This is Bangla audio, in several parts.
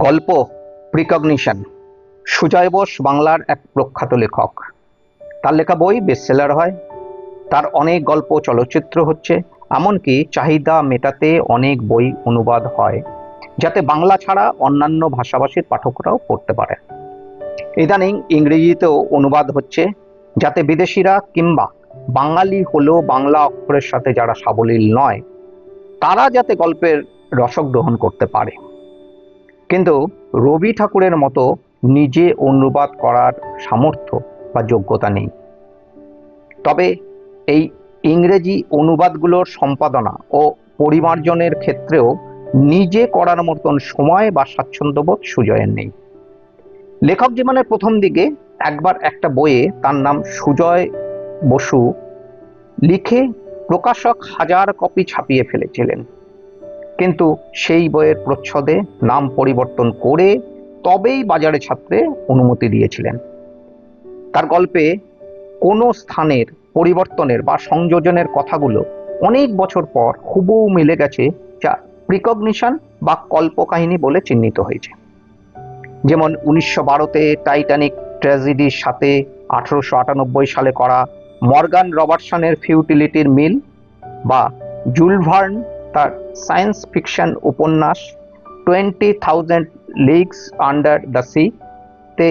গল্প প্রিকগনিশন। সুজয় বোস বাংলার এক প্রখ্যাত লেখক। তার লেখা বই বেস্টসেলার হয়, তার অনেক গল্প চলচ্চিত্র হচ্ছে, এমনকি চাহিদা মেটাতে অনেক বই অনুবাদ হয় যাতে বাংলা ছাড়া অন্যান্য ভাষাভাষীর পাঠকরাও পড়তে পারে। ইদানিং ইংরেজিতেও অনুবাদ হচ্ছে যাতে বিদেশিরা কিংবা বাঙালি হলেও বাংলা অক্ষরের সাথে যারা সাবলীল নয় তারা যাতে গল্পের রসক গ্রহণ করতে পারে। কিন্তু রবি ঠাকুরের মতো নিজে অনুবাদ করার সামর্থ্য বা যোগ্যতা নেই। তবে এই ইংরেজি অনুবাদগুলোর সম্পাদনা ও পরিমার্জনের ক্ষেত্রেও নিজে করার মতন সময় বা স্বাচ্ছন্দ্যবোধ সুজয়ের নেই। লেখক জীবনের প্রথম দিকে একবার একটা বইয়ে, তার নাম সুজয় বসু, লিখে প্রকাশক 1000 কপি ছাপিয়ে ফেলেছিলেন, কিন্তু সেই বইয়ের প্রচ্ছদে নাম পরিবর্তন করে তবেই বাজারে ছাপতে অনুমতি দিয়েছিলেন। তার গল্পে কোনো স্থানের পরিবর্তনের বা সংযোজনের কথাগুলো অনেক বছর পর হুবহু মিলে গেছে, যা প্রিকগনিশন বা কল্পকাহিনী বলে চিহ্নিত হয়েছে। যেমন 1912-তে টাইটানিক ট্র্যাজেডির সাথে 1898 সালে করা মর্গান রবার্টসনের ফিউটিলিটির মিল, বা জুল ভার্ন তার সায়েন্স ফিকশন উপন্যাস 20,000 লিগস আন্ডার দ্য সি তে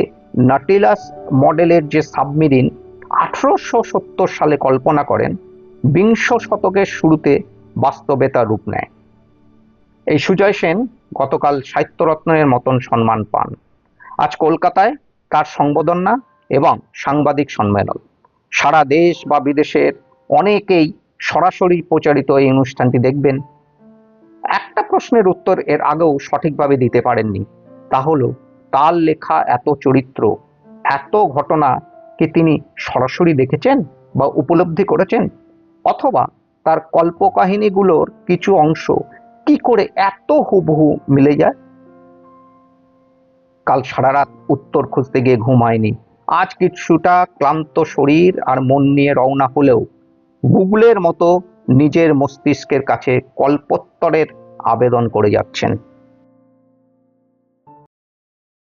নটিলাস মডেলের যে সাবমেরিন 1870 সালে কল্পনা করেন, বিংশ শতকের শুরুতে বাস্তবে তা রূপ নেয়। এই সুজয় সেন গতকাল সাহিত্যরত্নের মতন সম্মান পান। আজ কলকাতায় তার সংবর্ধনা এবং সাংবাদিক সম্মেলন। সারা দেশ বা বিদেশের অনেকেই সরাসরি প্রচারিত এই অনুষ্ঠানটি দেখবেন। একটা প্রশ্নের উত্তর এর আগেও সঠিকভাবে দিতে পারেননি, তা হলো তার লেখা এত চরিত্র, এত ঘটনা কি তিনি সরাসরি দেখেছেন বা উপলব্ধি করেছেন, অথবা তার কল্পকাহিনীগুলোর কিছু অংশ কি করে এত হুবহু মিলে যায়। কাল সারা রাত উত্তর খুঁজতে গিয়ে ঘুম হয়নি। আজ কিছুটা ক্লান্ত শরীর আর মন নিয়ে রওনা হলেও গুগলের মতো নিজের মস্তিষ্কের কাছে কল্পোত্তরের আবেদন করে যাচ্ছেন।